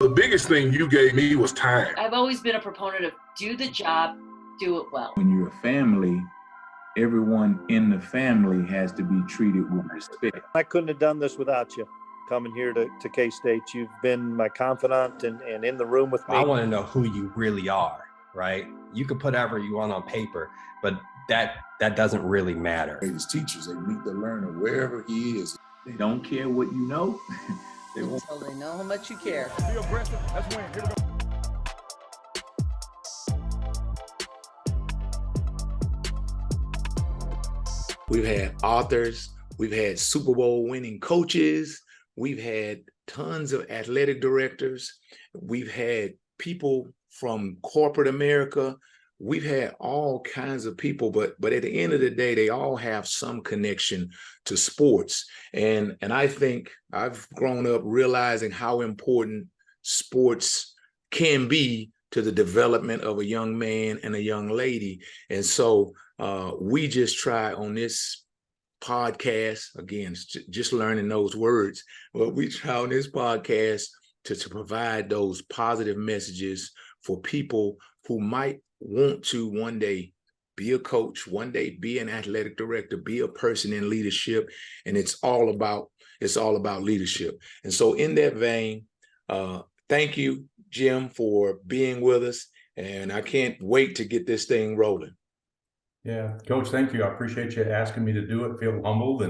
The biggest thing you gave me was time. I've always been a proponent of do the job, do it well. When you're a family, everyone in the family has to be treated with respect. I couldn't have done this without you. Coming here to K-State, you've been my confidant and in the room with me. I want to know who you really are, right? You could put whatever you want on paper, but that doesn't really matter. Greatest teachers, they meet the learner wherever he is. They don't care what you know. Until they know how much you care. Be aggressive. Let's win. Here we go. We've had authors, we've had Super Bowl winning coaches, we've had tons of athletic directors, we've had people from corporate America, we've had all kinds of people, but at the end of the day, they all have some connection to sports. And I think I've grown up realizing how important sports can be to the development of a young man and a young lady. And so we just try on this podcast, again, just learning those words, but we try on this podcast to provide those positive messages for people who might want to one day be a coach, one day be an athletic director, be a person in leadership. And it's all about leadership. And so in that vein, thank you, Jim, for being with us. And I can't wait to get this thing rolling. Yeah, Coach, thank you. I appreciate you asking me to do it. Feel humbled,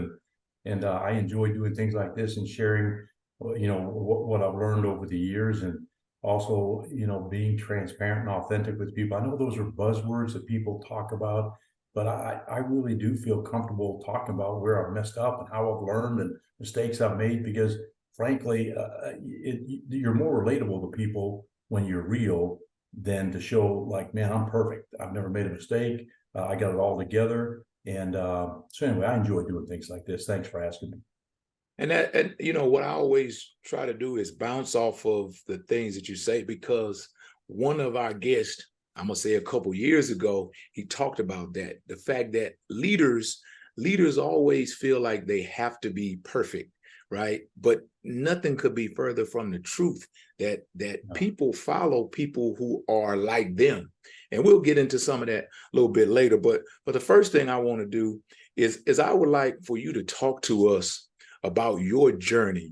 and I enjoy doing things like this and sharing, what I've learned over the years, and also, being transparent and authentic with people. I know those are buzzwords that people talk about, but I really do feel comfortable talking about where I've messed up and how I've learned and mistakes I've made, because frankly, you're more relatable to people when you're real than to show like, man, I'm perfect. I've never made a mistake. I got it all together. And so anyway, I enjoy doing things like this. Thanks for asking me. And what I always try to do is bounce off of the things that you say, because one of our guests, I'm gonna say a couple years ago, he talked about that, the fact that leaders always feel like they have to be perfect, right? But nothing could be further from the truth that people follow people who are like them. And we'll get into some of that a little bit later. But the first thing I want to do is I would like for you to talk to us about your journey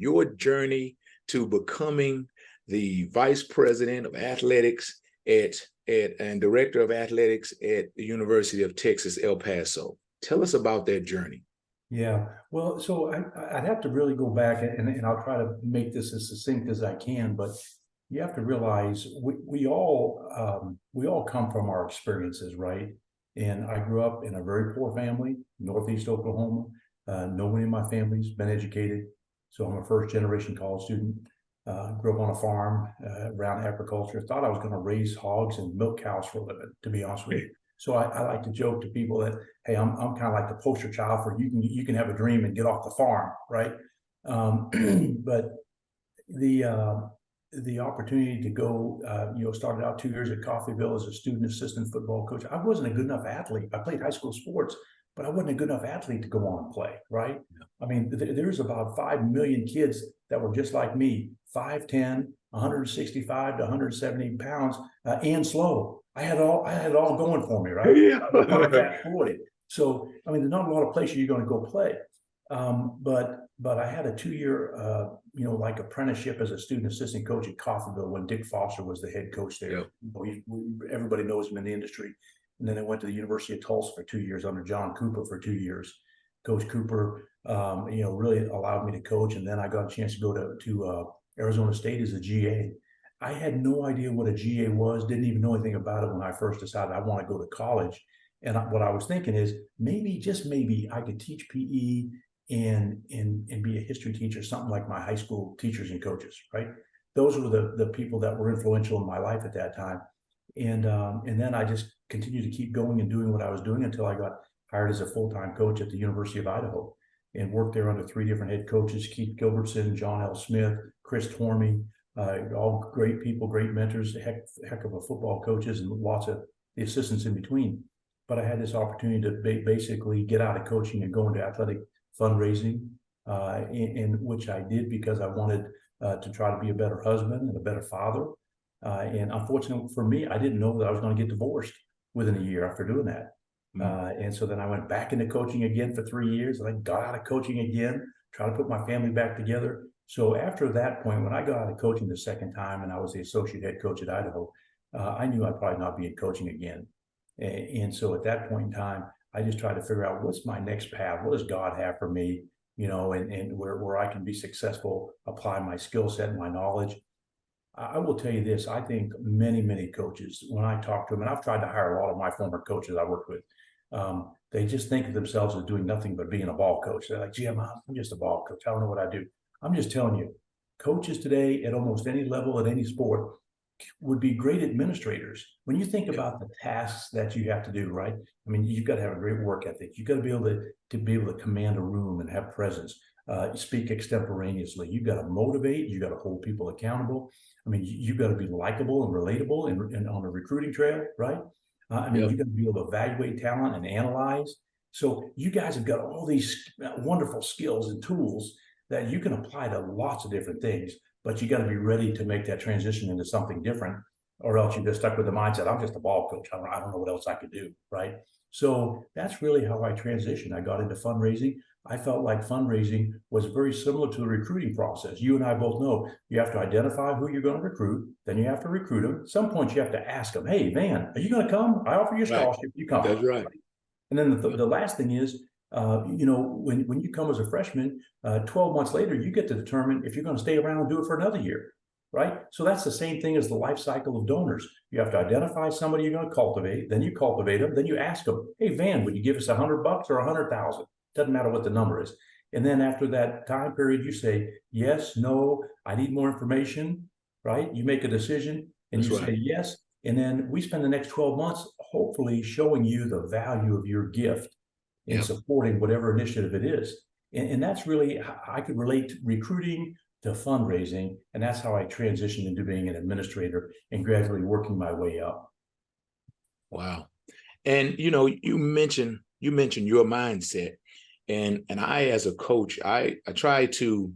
to becoming the vice president of athletics and director of athletics at the University of Texas, El Paso. Tell us about that journey. Yeah, well, so I'd have to really go back, and I'll try to make this as succinct as I can, but you have to realize we all come from our experiences, right? And I grew up in a very poor family, Northeast Oklahoma. Nobody in my family's been educated, so I'm a first-generation college student. Grew up on a farm around agriculture. Thought I was going to raise hogs and milk cows for a living, to be honest with you. So I like to joke to people that, hey, I'm kind of like the poster child for you can have a dream and get off the farm, right? But the opportunity to go, started out 2 years at Coffeyville as a student assistant football coach. I wasn't a good enough athlete. I played high school sports, but I wasn't a good enough athlete to go on and play, right? Yeah. I mean, there's about 5 million kids that were just like me, 5'10", 165 to 170 pounds, and slow. I had it all going for me, right? Yeah. So, I mean, there's not a lot of places you're going to go play. But I had a 2-year, like apprenticeship as a student assistant coach at Coffeyville when Dick Foster was the head coach there. Yeah. Everybody knows him in the industry. And then I went to the University of Tulsa for 2 years under John Cooper for 2 years. Coach Cooper, really allowed me to coach. And then I got a chance to go to Arizona State as a GA. I had no idea what a GA was, didn't even know anything about it when I first decided I want to go to college. And what I was thinking is maybe, just maybe, I could teach PE and be a history teacher, something like my high school teachers and coaches, right? Those were the people that were influential in my life at that time. And then I just continued to keep going and doing what I was doing until I got hired as a full-time coach at the University of Idaho and worked there under 3 different head coaches, Keith Gilbertson, John L. Smith, Chris Tormey, all great people, great mentors, heck of a football coaches, and lots of the assistants in between. But I had this opportunity to basically get out of coaching and go into athletic fundraising, in which I did because I wanted to try to be a better husband and a better father. And unfortunately for me, I didn't know that I was going to get divorced within a year after doing that. And so then I went back into coaching again for 3 years, and I got out of coaching again, trying to put my family back together. So after that point, when I got out of coaching the second time and I was the associate head coach at Idaho, I knew I'd probably not be in coaching again. And so at that point in time, I just tried to figure out what's my next path? What does God have for me? And where I can be successful, apply my skill set and my knowledge. I will tell you this, I think many coaches, when I talk to them, and I've tried to hire a lot of my former coaches I worked with, they just think of themselves as doing nothing but being a ball coach. They're like, Jim, I'm just a ball coach. I don't know what I do. I'm just telling you, coaches today at almost any level, at any sport, would be great administrators. When you think about the tasks that you have to do, right? I mean, you've got to have a great work ethic. You've got to be able to command a room and have presence, speak extemporaneously. You've got to motivate. You've got to hold people accountable. I mean, you've got to be likable and relatable and on the recruiting trail, right? You've got to be able to evaluate talent and analyze. So you guys have got all these wonderful skills and tools that you can apply to lots of different things, but you got to be ready to make that transition into something different, or else you're just stuck with the mindset, I'm just a ball coach. I don't know what else I could do, right? So that's really how I transitioned. I got into fundraising. I felt like fundraising was very similar to the recruiting process. You and I both know you have to identify who you're going to recruit, then you have to recruit them. At some point you have to ask them, hey, Van, are you going to come? I offer you a scholarship. You come. That's right. And then the last thing is, when you come as a freshman, 12 months later, you get to determine if you're going to stay around and do it for another year, right? So that's the same thing as the life cycle of donors. You have to identify somebody you're going to cultivate, then you cultivate them, then you ask them, hey, Van, would you give us $100 or 100,000? Doesn't matter what the number is. And then after that time period, you say, yes, no, I need more information, right? You make a decision and you say yes. And then we spend the next 12 months hopefully showing you the value of your gift in supporting whatever initiative it is. And that's really, I could relate recruiting to fundraising, and that's how I transitioned into being an administrator and gradually working my way up. Wow. And you mentioned your mindset. And I, as a coach, I try to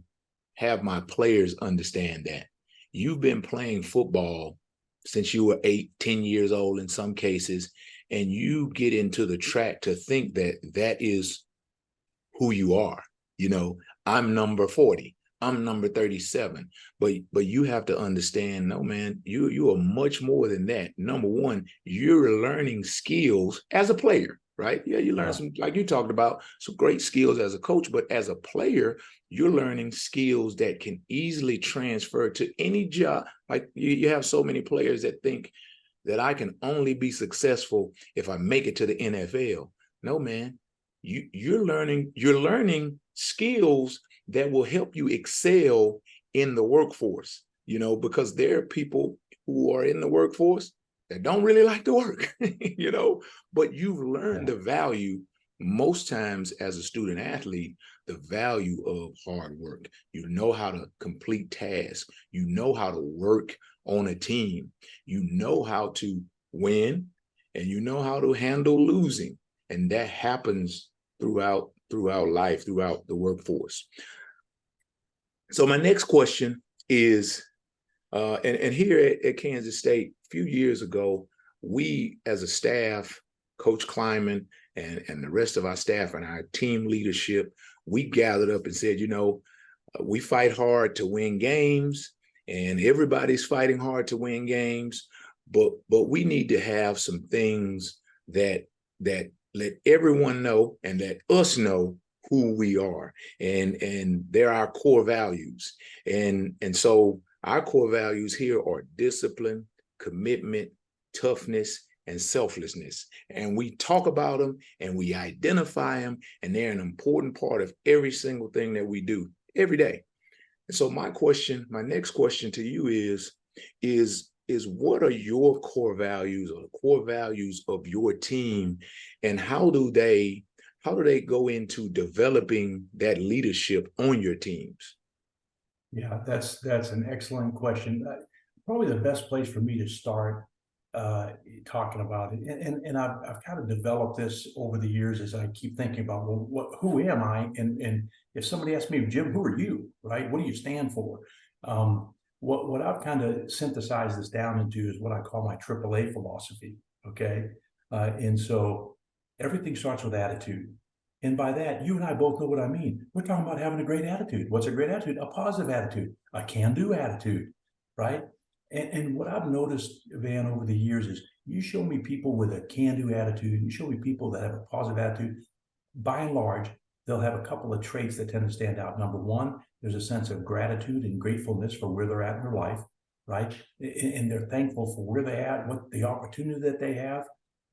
have my players understand that you've been playing football since you were 8, 10 years old in some cases, and you get into the track to think that is who you are. I'm number 40, I'm number 37, but you have to understand, no, man, you are much more than that. Number one, you're learning skills as a player, right? Yeah, you learn some, like you talked about, some great skills as a coach, but as a player, you're learning skills that can easily transfer to any job. Like you have so many players that think that I can only be successful if I make it to the NFL. No, man, you're learning skills that will help you excel in the workforce, because there are people who are in the workforce that don't really like to work, but you've learned the value most times as a student athlete, the value of hard work. You know how to complete tasks. You know how to work on a team. You know how to win, and you know how to handle losing. And that happens throughout life, throughout the workforce. So my next question is, and here at Kansas State, a few years ago, we as a staff, Coach Kleiman and the rest of our staff and our team leadership, we gathered up and said, we fight hard to win games, and everybody's fighting hard to win games, but we need to have some things that let everyone know and let us know who we are, and they're our core values. And so our core values here are discipline, commitment, toughness, and selflessness. And we talk about them and we identify them, and they're an important part of every single thing that we do every day. And so my next question to you is what are your core values, or the core values of your team, and how do they go into developing that leadership on your teams? Yeah, that's an excellent question. Probably the best place for me to start talking about it, and I've kind of developed this over the years as I keep thinking about, well, who am I? And if somebody asks me, Jim, who are you? Right? What do you stand for? What I've kind of synthesized this down into is what I call my AAA philosophy. Okay. And so everything starts with attitude. And by that, you and I both know what I mean. We're talking about having a great attitude. What's a great attitude? A positive attitude, a can-do attitude, right? And what I've noticed, Van, over the years is you show me people with a can-do attitude, you show me people that have a positive attitude, by and large, they'll have a couple of traits that tend to stand out. Number one, there's a sense of gratitude and gratefulness for where they're at in their life, right? And they're thankful for where they're at, what the opportunity that they have,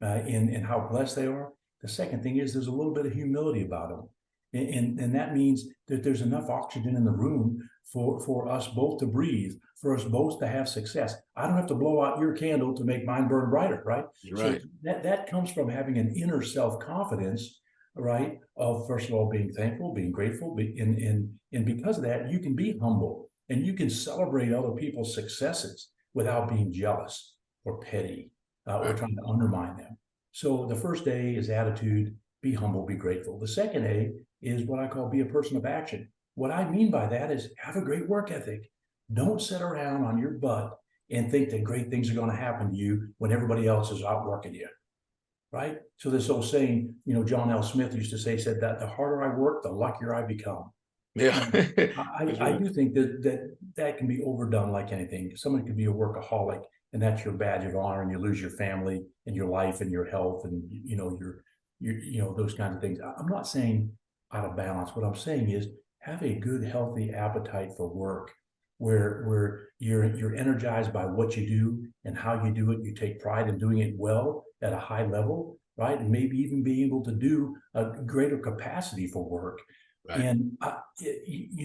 and how blessed they are. The second thing is there's a little bit of humility about them. And that means that there's enough oxygen in the room for us both to breathe, for us both to have success. I don't have to blow out your candle to make mine burn brighter, right? Right. So that comes from having an inner self-confidence, right? Of, first of all, being thankful, being grateful, and because of that, you can be humble and you can celebrate other people's successes without being jealous or petty or trying to undermine them. So the first A is attitude, be humble, be grateful. The second A is what I call be a person of action. What I mean by that is have a great work ethic. Don't sit around on your butt and think that great things are going to happen to you when everybody else is out working you, right? So this old saying, John L. Smith used to say, said that the harder I work, the luckier I become. Yeah. I do think that can be overdone like anything. Someone could be a workaholic and that's your badge of honor, and you lose your family and your life and your health and your those kinds of things. I'm not saying out of balance. What I'm saying is have a good, healthy appetite for work, where you're energized by what you do and how you do it. You take pride in doing it well at a high level, right? And maybe even be able to do a greater capacity for work. Right. And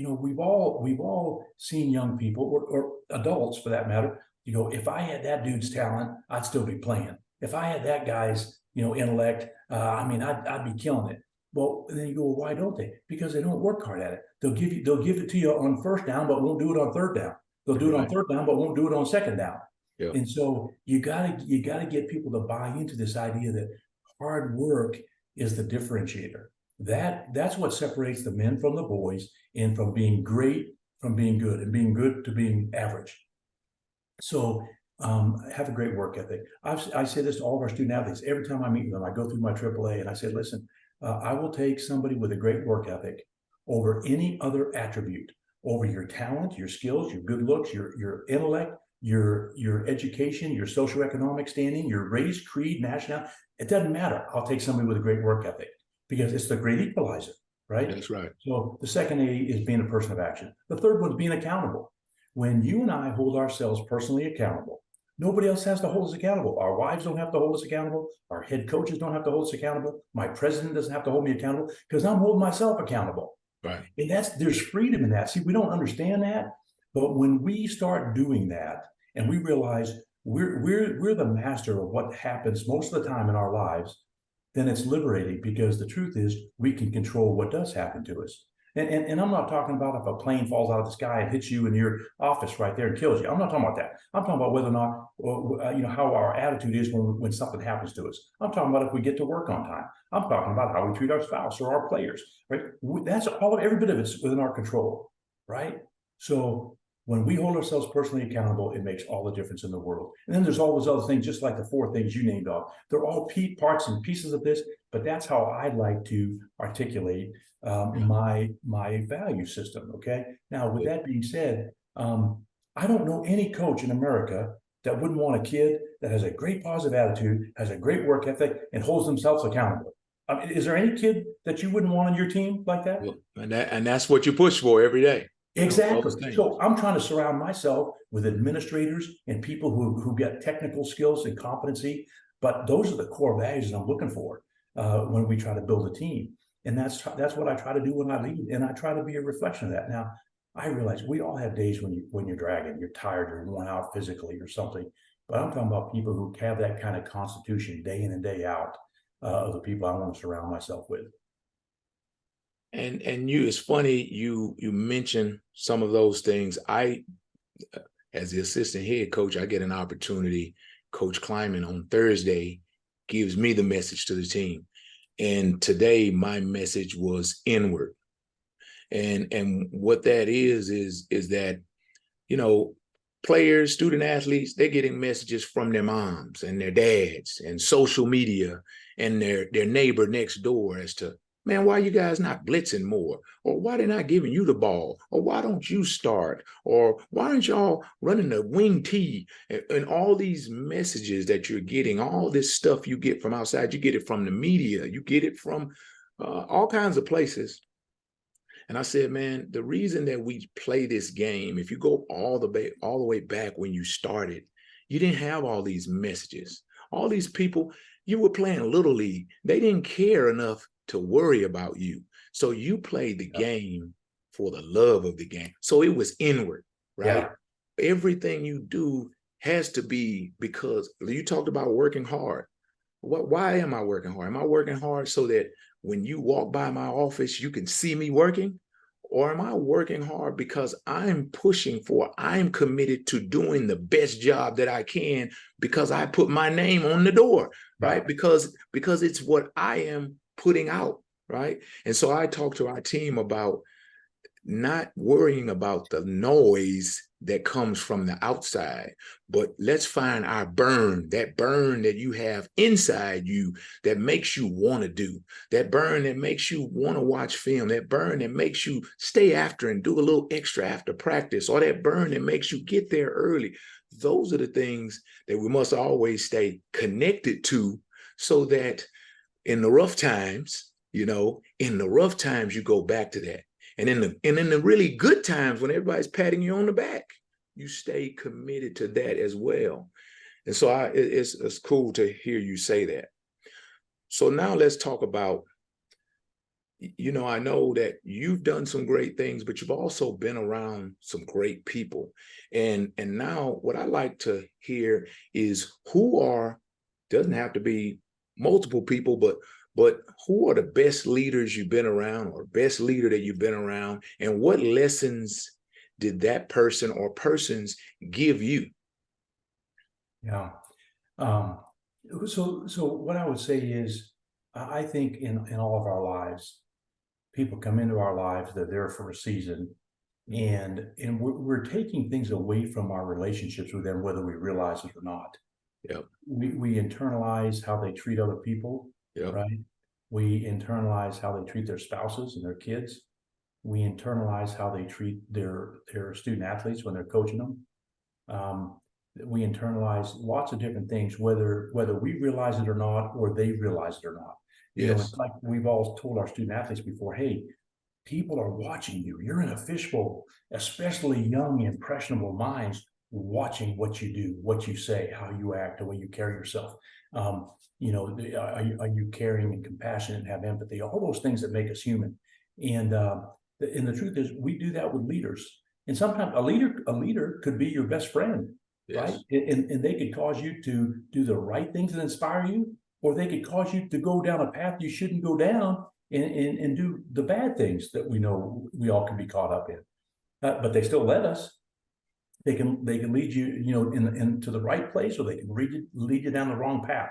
we've all seen young people or adults for that matter. You go, if I had that dude's talent, I'd still be playing. If I had that guy's intellect, I'd be killing it. Well, then you go, well, why don't they? Because they don't work hard at it. They'll give it to you on first down, but won't do it on third down. They'll do it on third down, but won't do it on second down. Yeah. And so you gotta get people to buy into this idea that hard work is the differentiator. That's what separates the men from the boys, and from being great from being good, and being good to being average. So have a great work ethic. I say this to all of our student athletes every time I meet with them. I go through my AAA and I say, listen, I will take somebody with a great work ethic over any other attribute, over your talent, your skills, your good looks, your intellect, your education, your socioeconomic standing, your race, creed, nationality. It doesn't matter. I'll take somebody with a great work ethic because it's the great equalizer, right? That's right. So the second A is being a person of action. The third one is being accountable. When you and I hold ourselves personally accountable, nobody else has to hold us accountable. Our wives don't have to hold us accountable. Our head coaches don't have to hold us accountable. My president doesn't have to hold me accountable because I'm holding myself accountable. Right. And there's freedom in that. See, we don't understand that, but when we start doing that and we realize we're the master of what happens most of the time in our lives, then it's liberating, because the truth is we can control what does happen to us. And I'm not talking about if a plane falls out of the sky and hits you in your office right there and kills you. I'm not talking about that. I'm talking about whether or not, how our attitude is when something happens to us. I'm talking about if we get to work on time. I'm talking about how we treat our spouse or our players, right? That's every bit of it's within our control, right? So when we hold ourselves personally accountable, it makes all the difference in the world. And then there's all those other things, just like the four things you named off. They're all parts and pieces of this, but that's how I like to articulate my value system. Okay. Now, with that being said, I don't know any coach in America that wouldn't want a kid that has a great positive attitude, has a great work ethic, and holds themselves accountable. Is there any kid that you wouldn't want on your team like that? Well, and that's what you push for every day. Exactly. So I'm trying to surround myself with administrators and people who get technical skills and competency. But those are the core values that I'm looking for when we try to build a team. And that's what I try to do when I lead. And I try to be a reflection of that. Now, I realize we all have days when you're dragging, you're tired, you're worn out physically or something. But I'm talking about people who have that kind of constitution day in and day out of the people I want to surround myself with. And it's funny you mentioned some of those things. I, as the assistant head coach, I get an opportunity. Coach Kleiman on Thursday gives me the message to the team. And today my message was inward. And what that is that you know, players, student athletes, they're getting messages from their moms and their dads and social media and their neighbor next door as to, man, why you guys not blitzing more? Or why they're not giving you the ball? Or why don't you start? Or why aren't y'all running the wing tee? And all these messages that you're getting, all this stuff you get from outside, you get it from the media, you get it from all kinds of places. And I said, man, the reason that we play this game, if you go all the way back when you started, you didn't have all these messages. All these people, you were playing Little League. They didn't care enough to worry about you. So you played the game for the love of the game. So it was inward, right? Yeah. Everything you do has to be because you talked about working hard. Why am I working hard? Am I working hard so that when you walk by my office, you can see me working? Or am I working hard because I'm committed to doing the best job that I can because I put my name on the door, right? Because it's what I am putting out, right? And so I talk to our team about not worrying about the noise that comes from the outside, but let's find our burn that you have inside you that makes you want to do, that burn that makes you want to watch film, that burn that makes you stay after and do a little extra after practice, or that burn that makes you get there early. Those are the things that we must always stay connected to so that in the rough times, you go back to that. And in the really good times when everybody's patting you on the back, you stay committed to that as well. And so it's cool to hear you say that. So now let's talk about, I know that you've done some great things, but you've also been around some great people. And now what I like to hear is doesn't have to be multiple people, but who are the best leaders you've been around or best leader that you've been around, and what lessons did that person or persons give you? Yeah. So what I would say is, I think in all of our lives, people come into our lives, they're there for a season, and we're taking things away from our relationships with them, whether we realize it or not. Yep. We internalize how they treat other people. Yep. Right? We internalize how they treat their spouses and their kids. We internalize how they treat their student athletes when they're coaching them. We internalize lots of different things, whether we realize it or not, or they realize it or not. Yes. It's like we've all told our student athletes before, hey, people are watching you. You're in a fishbowl, especially young, impressionable minds watching what you do, what you say, how you act, the way you carry yourself. Are you caring and compassionate and have empathy? All those things that make us human. And the truth is, we do that with leaders. And sometimes a leader could be your best friend, yes. Right? And they could cause you to do the right things that inspire you, or they could cause you to go down a path you shouldn't go down and do the bad things that we know we all can be caught up in. But they still let us. They can lead you, into the right place, or they can lead you down the wrong path.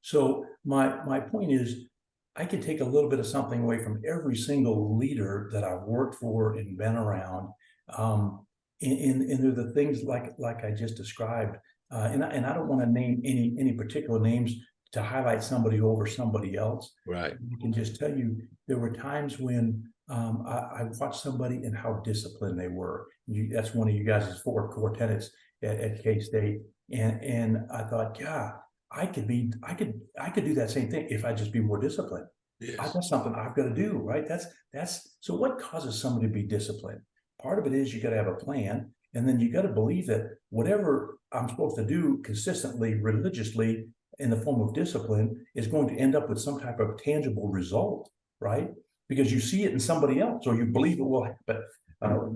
So my point is, I can take a little bit of something away from every single leader that I've worked for and been around. And they're the things like I just described. And I don't want to name any particular names to highlight somebody over somebody else. Right. I can just tell you, there were times when I watched somebody and how disciplined they were. That's one of you guys' 4 core tenets at K-State. And I thought, yeah, I could do that same thing if I just be more disciplined. Yes. That's something I've got to do, right? That's so what causes somebody to be disciplined? Part of it is you got to have a plan, and then you got to believe that whatever I'm supposed to do consistently, religiously, in the form of discipline is going to end up with some type of tangible result, right? Because you see it in somebody else, or you believe it will happen,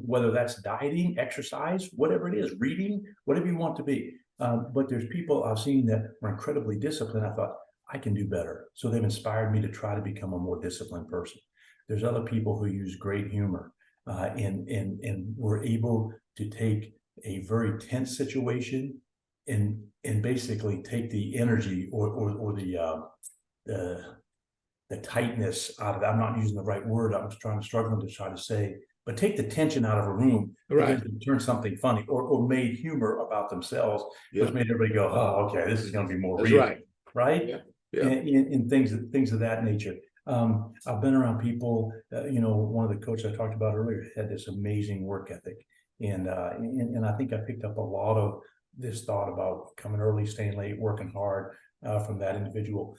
whether that's dieting, exercise, whatever it is, reading, whatever you want to be. But there's people I've seen that are incredibly disciplined. I thought, I can do better. So they've inspired me to try to become a more disciplined person. There's other people who use great humor and were able to take a very tense situation and basically take the energy or the tightness out of it. I'm not using the right word. I'm struggling to try to say but take the tension out of a room Right. because they turned something funny or made humor about themselves, Yeah. which made everybody go, oh, okay, this is going to be more That's real. right. Right? Yeah. Yeah. And things of that nature. I've been around people, one of the coaches I talked about earlier had this amazing work ethic. And I think I picked up a lot of this thought about coming early, staying late, working hard from that individual.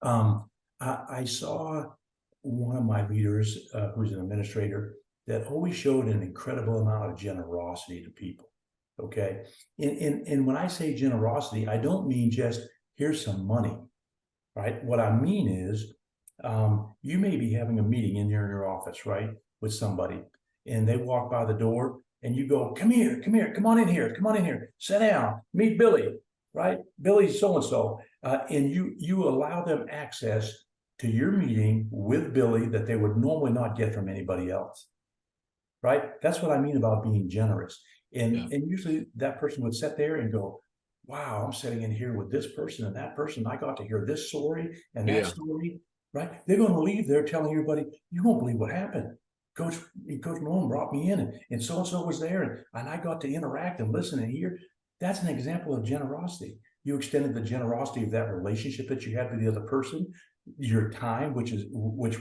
I saw one of my leaders who's an administrator that always showed an incredible amount of generosity to people. Okay. And when I say generosity, I don't mean just here's some money, right? What I mean is you may be having a meeting in your office, right, with somebody, and they walk by the door and you go, come here, come on in here, sit down, meet Billy, right? Billy's so-and-so. And you allow them access to your meeting with Billy that they would normally not get from anybody else, right? That's what I mean about being generous. And usually that person would sit there and go, wow, I'm sitting in here with this person and that person. I got to hear this story and that story, right? They're going to leave there telling everybody, you won't believe what happened. Coach Malone brought me in and so-and-so was there and I got to interact and listen and hear. That's an example of generosity. You extended the generosity of that relationship that you had with the other person, your time, which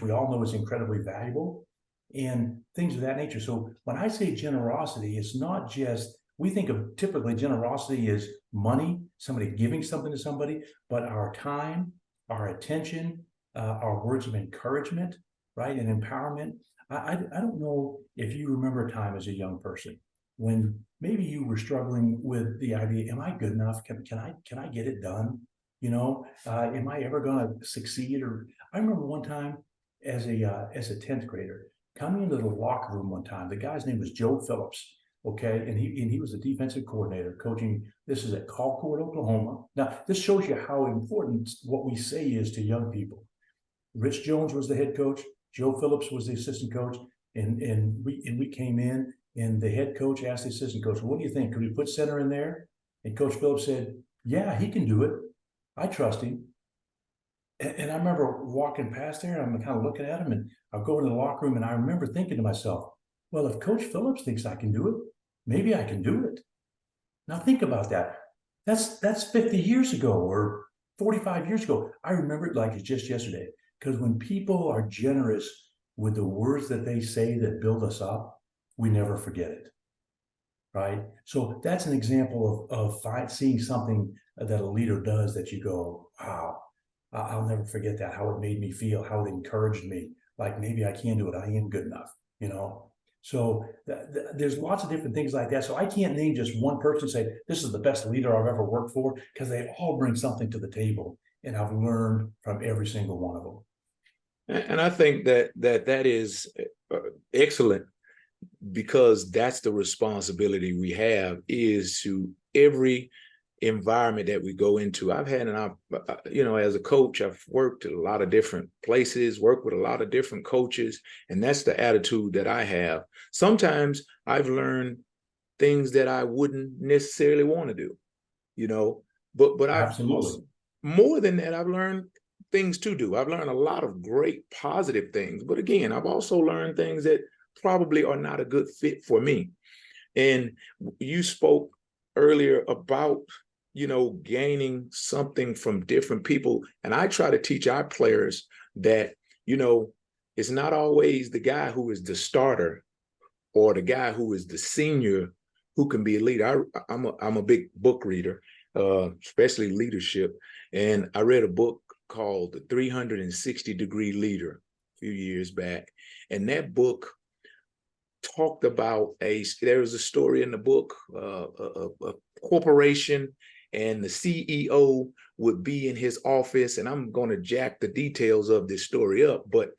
we all know is incredibly valuable, and things of that nature. So when I say generosity, it's not just, we think of typically generosity as money, somebody giving something to somebody, but our time, our attention, our words of encouragement, right, and empowerment. I don't know if you remember a time as a young person when maybe you were struggling with the idea, am I good enough? Can I get it done? Am I ever going to succeed? Or I remember one time as a 10th grader coming into the locker room one time. The guy's name was Joe Phillips. Okay, and he was the defensive coordinator coaching. This is at Colcord, Oklahoma. Now, this shows you how important what we say is to young people. Rich Jones was the head coach. Joe Phillips was the assistant coach, and we came in, and the head coach asked the assistant coach, "What do you think? Could we put center in there?" And Coach Phillips said, "Yeah, he can do it. I trust him." And I remember walking past there, and I'm kind of looking at him, and I'll go into the locker room, and I remember thinking to myself, "Well, if Coach Phillips thinks I can do it, maybe I can do it." Now think about that. That's 50 years ago or 45 years ago. I remember it like it's just yesterday. Because when people are generous with the words that they say that build us up, we never forget it, right? So that's an example of seeing something that a leader does that you go, wow, I'll never forget that, how it made me feel, how it encouraged me, like maybe I can do it, I am good enough, So there's lots of different things like that. So I can't name just one person and say, this is the best leader I've ever worked for, because they all bring something to the table. And I've learned from every single one of them. And I think that is excellent, because that's the responsibility we have, is to every environment that we go into. I've had as a coach, I've worked at a lot of different places, worked with a lot of different coaches, and that's the attitude that I have. Sometimes I've learned things that I wouldn't necessarily want to do, but Absolutely. more than that, I've learned things to do. I've learned a lot of great positive things, but again, I've also learned things that probably are not a good fit for me. And you spoke earlier about, gaining something from different people. And I try to teach our players that, it's not always the guy who is the starter or the guy who is the senior who can be a leader. I'm a big book reader, especially leadership. And I read a book called The 360-Degree Leader a few years back. And that book talked about there was a story in the book, a corporation, and the CEO would be in his office, and I'm going to jack the details of this story up, but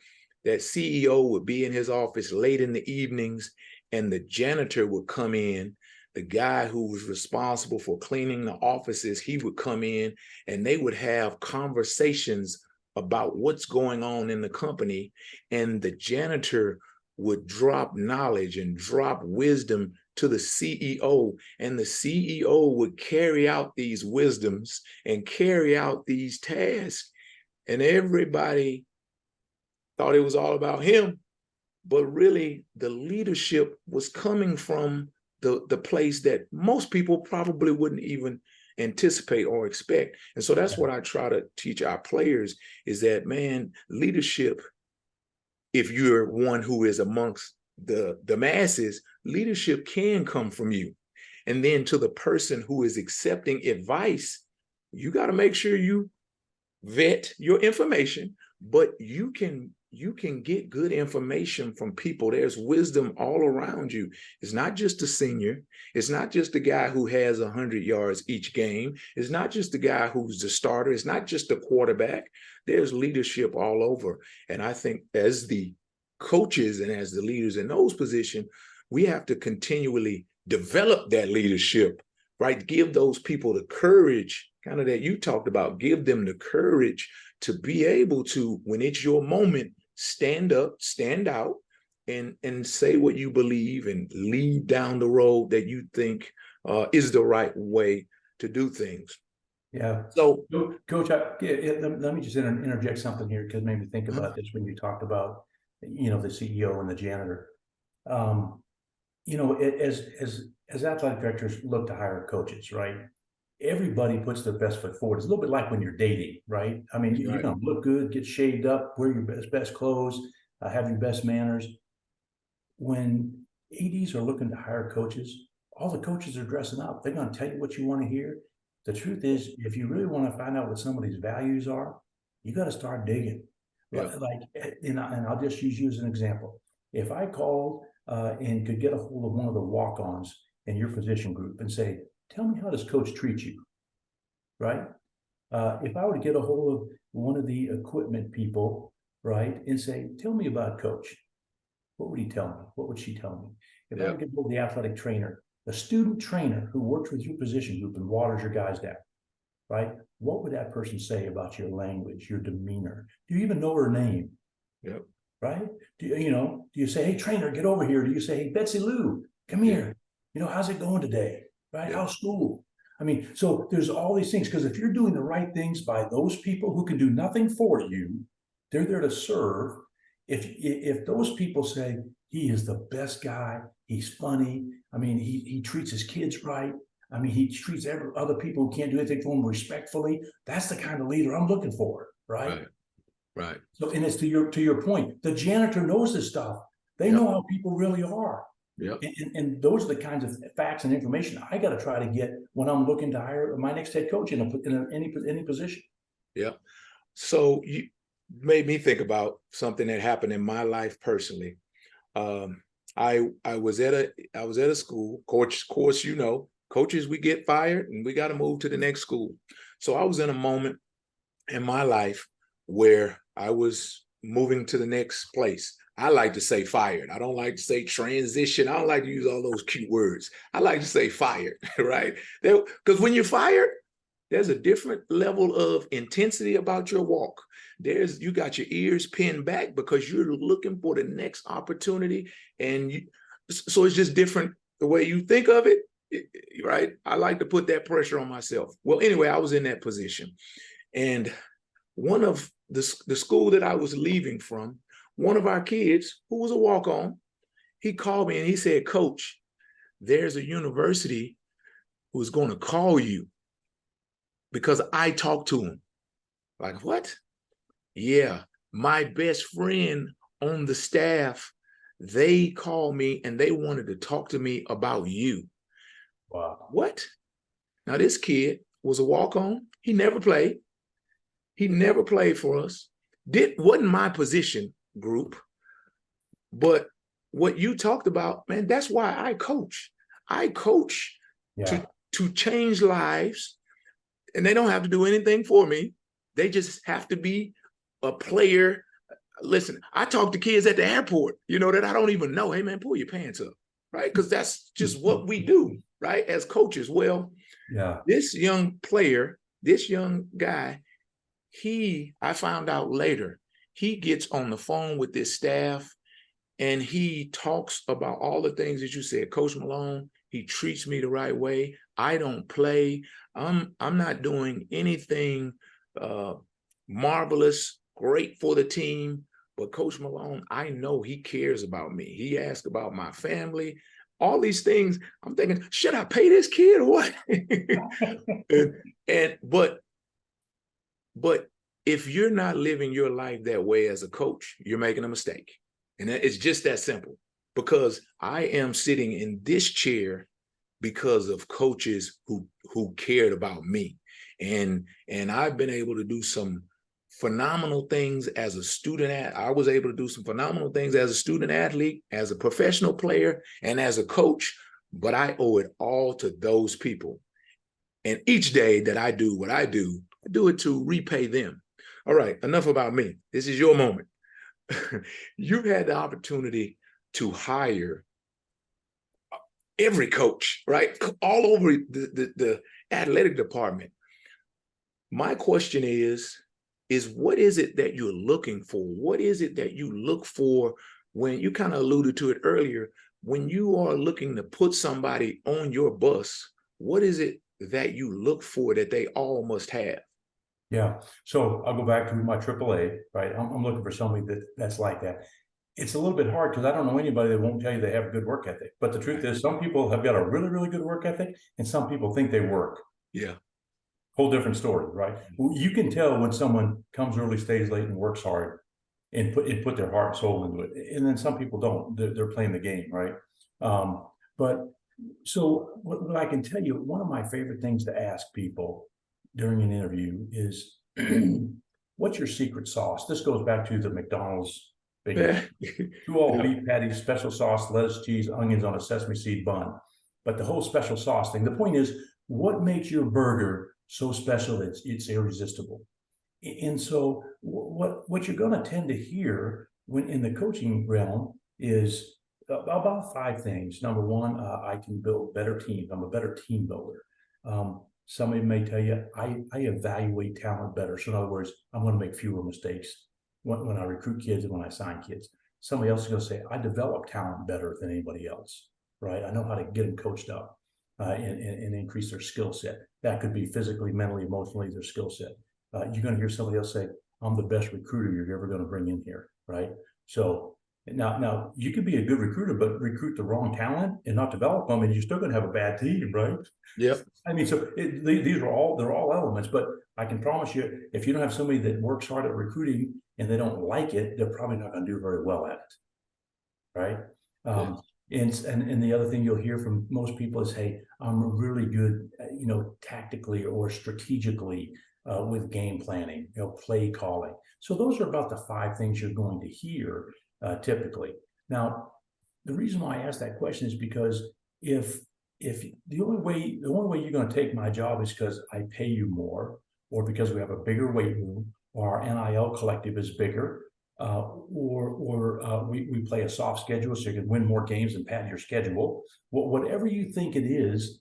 that CEO would be in his office late in the evenings, and the janitor would come in. The guy who was responsible for cleaning the offices, he would come in, and they would have conversations about what's going on in the company, and the janitor would drop knowledge and drop wisdom to the CEO, and the CEO would carry out these wisdoms and carry out these tasks, and everybody thought it was all about him. but really the leadership was coming from the place that most people probably wouldn't even anticipate or expect. And so that's what I try to teach our players is that, man, leadership, if you're one who is amongst the masses, leadership can come from you. And then to the person who is accepting advice, you got to make sure you vet your information, but you can get good information from people. There's wisdom all around you. It's not just a senior. It's not just the guy who has 100 yards each game. It's not just the guy who's the starter. It's not just the quarterback. There's leadership all over. And I think as the coaches and as the leaders in those positions, we have to continually develop that leadership, right? Give those people the courage, kind of that you talked about, give them the courage to be able to, when it's your moment, stand up, stand out, and say what you believe and lead down the road that you think is the right way to do things. Yeah. So, Coach, let me just interject something here, because made me think about this when you talked about, the CEO and the janitor. As athletic directors look to hire coaches, right? Everybody puts their best foot forward. It's a little bit like when you're dating, right? I mean, you're gonna look good, get shaved up, wear your best clothes, have your best manners. When ADs are looking to hire coaches, all the coaches are dressing up. They're gonna tell you what you want to hear. The truth is, if you really want to find out what somebody's values are, you got to start digging. And I'll just use you as an example. If I called and could get a hold of one of the walk-ons in your position group and say, tell me, how does coach treat you, right? If I were to get a hold of one of the equipment people, right, and say, tell me about coach, what would he tell me? What would she tell me? If I were to get a hold of the athletic trainer, the student trainer who works with your position group and waters your guys down, right? What would that person say about your language, your demeanor? Do you even know her name? Yep. Right? Do you say, hey, trainer, get over here? Do you say, hey, Betsy Lou, come here? How's it going today? Right? How's school? I mean, so there's all these things, because if you're doing the right things by those people who can do nothing for you, they're there to serve. If those people say, he is the best guy, he's funny, I mean, he treats his kids right, I mean, he treats other people who can't do anything for him respectfully, that's the kind of leader I'm looking for, right? Right. So, and it's to your point, the janitor knows this stuff. They know how people really are. Yep. And those are the kinds of facts and information I got to try to get when I'm looking to hire my next head coach in any position. Yeah. So you made me think about something that happened in my life personally. I was at a school. Coach, of course, coaches, we get fired and we got to move to the next school. So I was in a moment in my life where I was moving to the next place. I like to say fired. I don't like to say transition. I don't like to use all those cute words. I like to say fired, right? Because when you're fired, there's a different level of intensity about your walk. You got your ears pinned back because you're looking for the next opportunity. So it's just different the way you think of it, right? I like to put that pressure on myself. Well, anyway, I was in that position. And one of the school that I was leaving from, one of our kids who was a walk-on, he called me and he said, Coach, there's a university who's going to call you because I talked to him. Like, what? Yeah, my best friend on the staff, they called me and they wanted to talk to me about you. Wow. What? Now, this kid was a walk-on. He never played. He never played for us. Wasn't my position group. But what you talked about, man, that's why I coach. I coach to change lives. And they don't have to do anything for me. They just have to be a player. Listen, I talk to kids at the airport, that I don't even know. Hey, man, pull your pants up, right? Because that's just what we do, right? As coaches. Well, this young player, this young guy, I found out later, he gets on the phone with this staff and he talks about all the things that you said. Coach Malone, he treats me the right way. I don't play. I'm not doing anything marvelous, great for the team, but Coach Malone, I know he cares about me. He asks about my family, all these things. I'm thinking, should I pay this kid or what? But if you're not living your life that way as a coach, you're making a mistake. And it's just that simple, because I am sitting in this chair because of coaches who cared about me. And I've been able to do some phenomenal things as a student. I was able to do some phenomenal things as a student athlete, as a professional player, and as a coach, but I owe it all to those people. And each day that I do what I do it to repay them. All right, enough about me. This is your moment. You've had the opportunity to hire every coach, right? All over the athletic department. My question is what is it that you're looking for? What is it that you look for when you kind of alluded to it earlier, when you are looking to put somebody on your bus? What is it that you look for that they all must have? Yeah. So I'll go back to my AAA, right? I'm looking for somebody that's like that. It's a little bit hard because I don't know anybody that won't tell you they have a good work ethic. But the truth is, some people have got a really, really good work ethic, and some people think they work. Yeah. Whole different story, right? You can tell when someone comes early, stays late, and works hard and put their heart and soul into it. And then some people don't. They're playing the game, right? But so what I can tell you, one of my favorite things to ask people during an interview is, what's your secret sauce? This goes back to the McDonald's big 2 all beef patties, special sauce, lettuce, cheese, onions on a sesame seed bun. But the whole special sauce thing, the point is, what makes your burger so special it's irresistible? And so what you're going to tend to hear when in the coaching realm is about 5 things. Number one, I can build better teams. I'm a better team builder. Somebody may tell you, I evaluate talent better. So in other words, I'm going to make fewer mistakes when I recruit kids and when I sign kids. Somebody else is going to say, I develop talent better than anybody else, right? I know how to get them coached up and increase their skill set. That could be physically, mentally, emotionally, their skill set. You're going to hear somebody else say, I'm the best recruiter you're ever going to bring in here, right? So now you could be a good recruiter, but recruit the wrong talent and not develop them, and you're still going to have a bad team, right? Yep. I mean, so these are all elements, but I can promise you, if you don't have somebody that works hard at recruiting and they don't like it, they're probably not going to do very well at it, right? And the other thing you'll hear from most people is, hey, I'm really good, tactically or strategically with game planning, play calling. So those are about the 5 things you're going to hear typically. Now, the reason why I ask that question is because if the only way you're going to take my job is because I pay you more, or because we have a bigger weight room, or our NIL collective is bigger, or we play a soft schedule so you can win more games and pad your schedule. Whatever you think it is,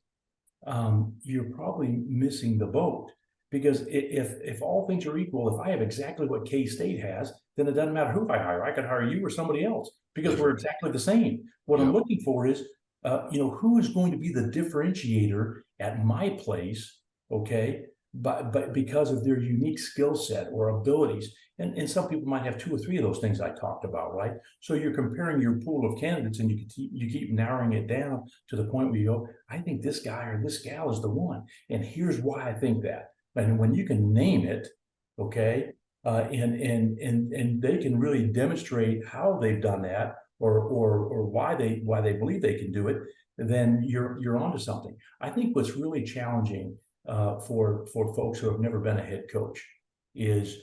you're probably missing the boat. Because if all things are equal, if I have exactly what K-State has, then it doesn't matter who I hire. I could hire you or somebody else because we're exactly the same. What I'm looking for is, who is going to be the differentiator at my place, okay? But because of their unique skill set or abilities. And some people might have 2 or 3 of those things I talked about, right? So you're comparing your pool of candidates and you keep narrowing it down to the point where you go, I think this guy or this gal is the one. And here's why I think that. And when you can name it, okay, and they can really demonstrate how they've done that or why they believe they can do it, then you're onto something. I think what's really challenging for folks who have never been a head coach is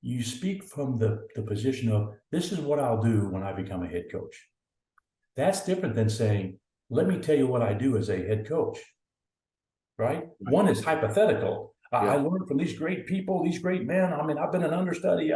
you speak from the position of, this is what I'll do when I become a head coach. That's different than saying, let me tell you what I do as a head coach, right? One is hypothetical. I learned from these great people, these great men. I mean, I've been an understudy,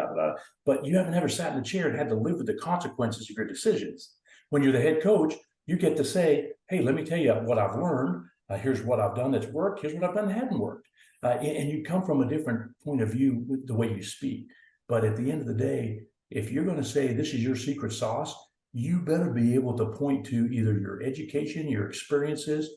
but you haven't ever sat in a chair and had to live with the consequences of your decisions. When you're the head coach, you get to say, hey, let me tell you what I've learned. Here's what I've done that's worked. Here's what I've done that hadn't worked. And you come from a different point of view with the way you speak. But at the end of the day, if you're going to say this is your secret sauce, you better be able to point to either your education, your experiences,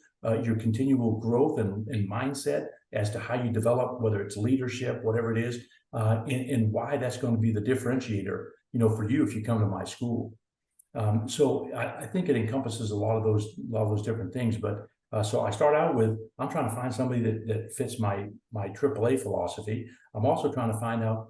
your continual growth and mindset as to how you develop, whether it's leadership, whatever it is, and why that's going to be the differentiator. for you if you come to my school. So I think it encompasses a lot of those different things. But so I start out with, I'm trying to find somebody that fits my AAA philosophy. I'm also trying to find out,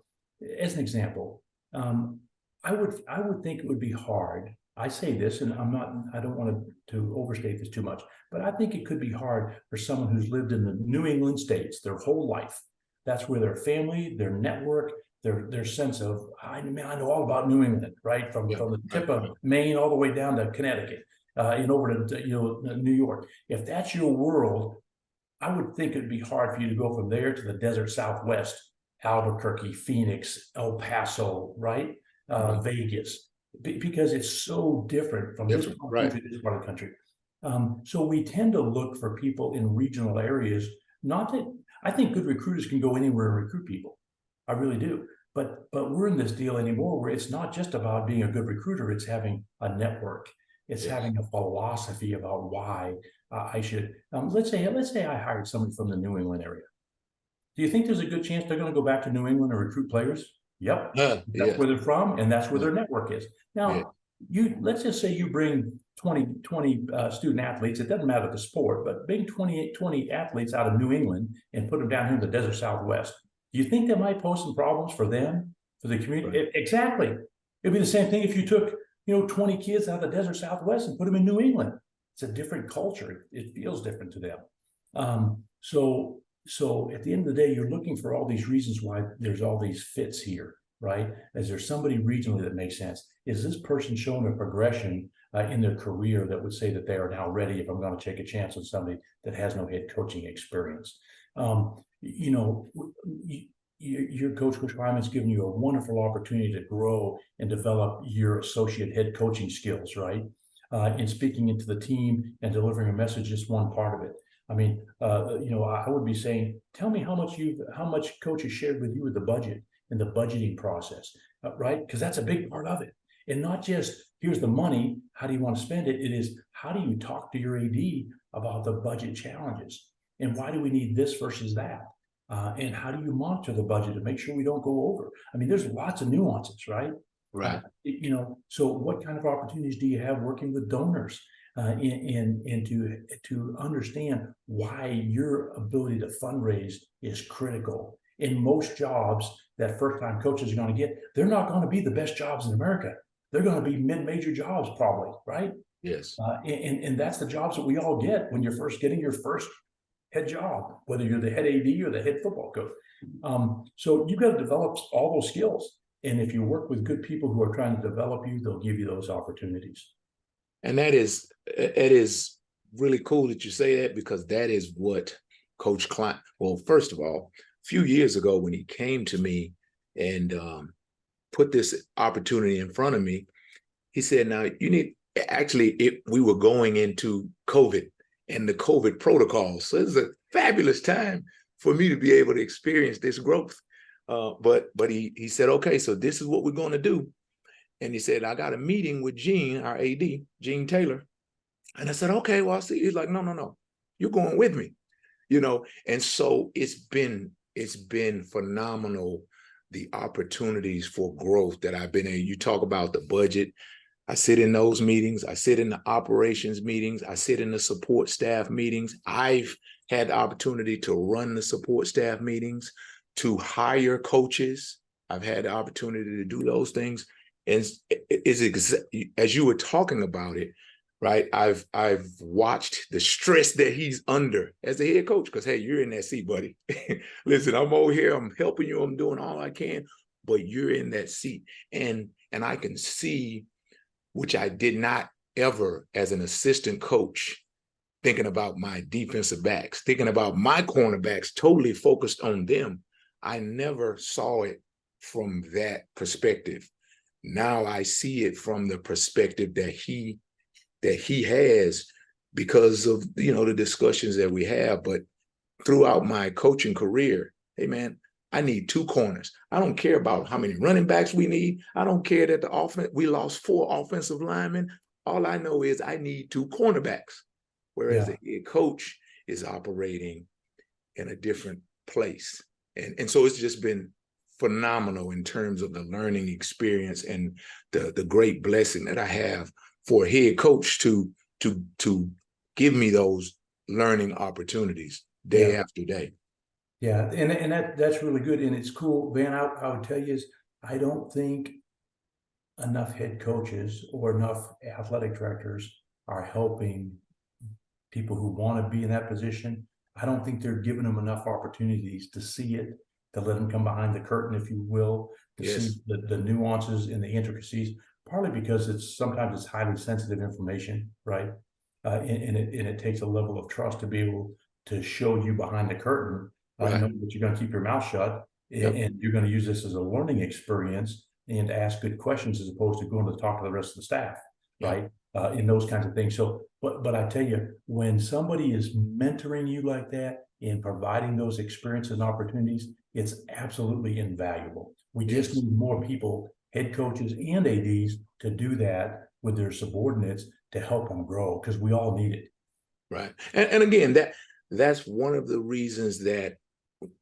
as an example, I would think it would be hard. I say this, and I don't want to overstate this too much, but I think it could be hard for someone who's lived in the New England states their whole life. That's where their family, their network, their sense of, I know all about New England, right? From the tip of Maine all the way down to Connecticut, and over to New York. If that's your world, I would think it'd be hard for you to go from there to the desert Southwest, Albuquerque, Phoenix, El Paso, right? Vegas, because it's so different from this part of the country to this part of the country. So we tend to look for people in regional areas. Not that I think good recruiters can go anywhere and recruit people. I really do. But we're in this deal anymore where it's not just about being a good recruiter. It's having a network. It's having a philosophy about why I should. Let's say I hired somebody from the New England area. Do you think there's a good chance they're going to go back to New England and recruit players? Yep. That's where they're from, and that's where their network is. Now, let's just say you bring 20 student athletes. It doesn't matter the sport, but bring 20 athletes out of New England and put them down here in the desert Southwest. Do you think that might pose some problems for them, for the community? Exactly. It'd be the same thing if you took 20 kids out of the desert Southwest and put them in New England. It's a different culture. It feels different to them. So at the end of the day, you're looking for all these reasons why there's all these fits here, right? Is there somebody regionally that makes sense? Is this person showing a progression in their career that would say that they are now ready if I'm going to take a chance on somebody that has no head coaching experience? Your Coach Kleiman's given you a wonderful opportunity to grow and develop your associate head coaching skills, right? In speaking into the team and delivering a message is one part of it. I mean, I would be saying, tell me how much coach has shared with you with the budget and the budgeting process, right? Because that's a big part of it. And not just, here's the money, how do you want to spend it? It is, how do you talk to your AD about the budget challenges? And why do we need this versus that? And how do you monitor the budget to make sure we don't go over? I mean, there's lots of nuances, right? Right. So what kind of opportunities do you have working with donors? And to understand why your ability to fundraise is critical. In most jobs that first-time coaches are going to get, they're not going to be the best jobs in America. They're going to be mid-major jobs probably, right? Yes. And that's the jobs that we all get when you're first getting your first head job, whether you're the head AD or the head football coach. So you've got to develop all those skills. And if you work with good people who are trying to develop you, they'll give you those opportunities. And it is really cool that you say that, because that is what Coach Klein, well, first of all, a few years ago when he came to me and put this opportunity in front of me, he said, now you need, we were going into COVID and the COVID protocols. So it was a fabulous time for me to be able to experience this growth. But he said, okay, so this is what we're going to do. And he said, I got a meeting with Gene, our AD, Gene Taylor. And I said, okay, well, I'll see. He's like, no, you're going with me, And so it's been phenomenal, the opportunities for growth that I've been in. You talk about the budget. I sit in those meetings. I sit in the operations meetings. I sit in the support staff meetings. I've had the opportunity to run the support staff meetings, to hire coaches. I've had the opportunity to do those things. And as you were talking about it, right? I've watched the stress that he's under as a head coach, because hey, you're in that seat, buddy. Listen, I'm over here, I'm helping you, I'm doing all I can, but you're in that seat. And I can see, which I did not ever as an assistant coach, thinking about my defensive backs, thinking about my cornerbacks, totally focused on them. I never saw it from that perspective. Now I see it from the perspective that he has, because of the discussions that we have. But throughout my coaching career, hey man, I need 2 corners. I don't care about how many running backs we need. I don't care that we lost 4 offensive linemen. All I know is I need 2 cornerbacks. Whereas the head coach is operating in a different place. And so it's just been phenomenal in terms of the learning experience and the great blessing that I have for a head coach to give me those learning opportunities day after day. Yeah, and that's really good, and it's cool, Van. I would tell you is I don't think enough head coaches or enough athletic directors are helping people who want to be in that position. I don't think they're giving them enough opportunities to see it, to let them come behind the curtain, if you will, to see the nuances and the intricacies, partly because sometimes it's highly sensitive information, right? And it takes a level of trust to be able to show you behind the curtain, know that you're going to keep your mouth shut, and you're going to use this as a learning experience and ask good questions as opposed to going to talk to the rest of the staff, right? In those kinds of things. So, but I tell you, when somebody is mentoring you like that and providing those experiences and opportunities, it's absolutely invaluable. We just need more people, head coaches and ADs, to do that with their subordinates to help them grow, because we all need it. Right. And again, that's one of the reasons that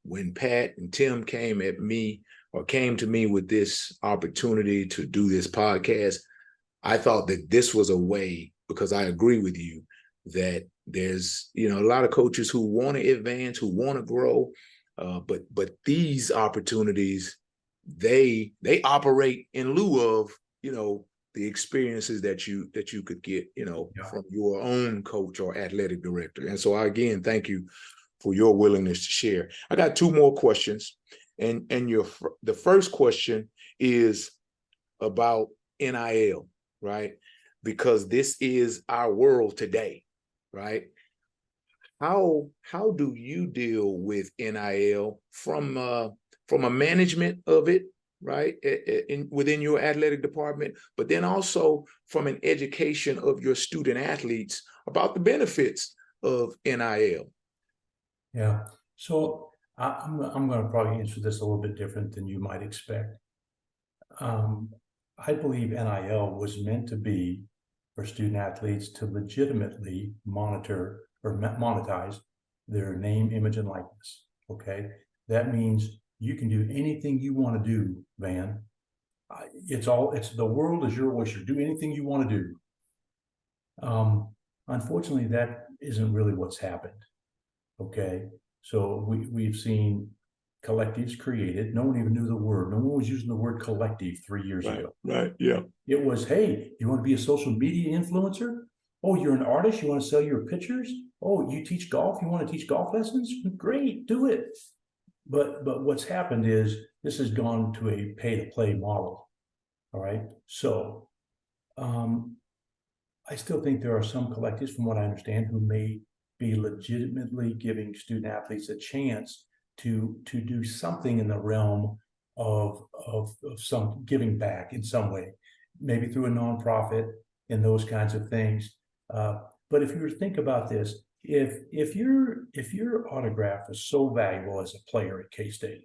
when Pat and Tim came to me with this opportunity to do this podcast, I thought that this was a way, because I agree with you that there's, a lot of coaches who want to advance, who want to grow, but these opportunities, they operate in lieu of, the experiences that you could get, from your own coach or athletic director. And so again, thank you for your willingness to share. I got two more questions, and the first question is about NIL, right? Because this is our world today, right? How do you deal with NIL from a management of it, right, within your athletic department, but then also from an education of your student athletes about the benefits of NIL? Yeah, so I'm going to probably answer this a little bit different than you might expect. I believe NIL was meant to be for student athletes to legitimately monitor or monetize their name, image, and likeness. Okay, that means you can do anything you want to do, Van. It's the world is your oyster. Do anything you want to do. Unfortunately, that isn't really what's happened. Okay, so we've seen collectives created. No one even knew the word. No one was using the word collective 3 years ago. Right. Yeah. It was, hey, you want to be a social media influencer? Oh, you're an artist. You want to sell your pictures? Oh, you teach golf. You want to teach golf lessons? Great, do it. But what's happened is this has gone to a pay-to-play model. All right. So I still think there are some collectives, from what I understand, who may be legitimately giving student athletes a chance to do something in the realm of some giving back in some way, maybe through a nonprofit and those kinds of things. But if you were to think about this, if your autograph is so valuable as a player at K-State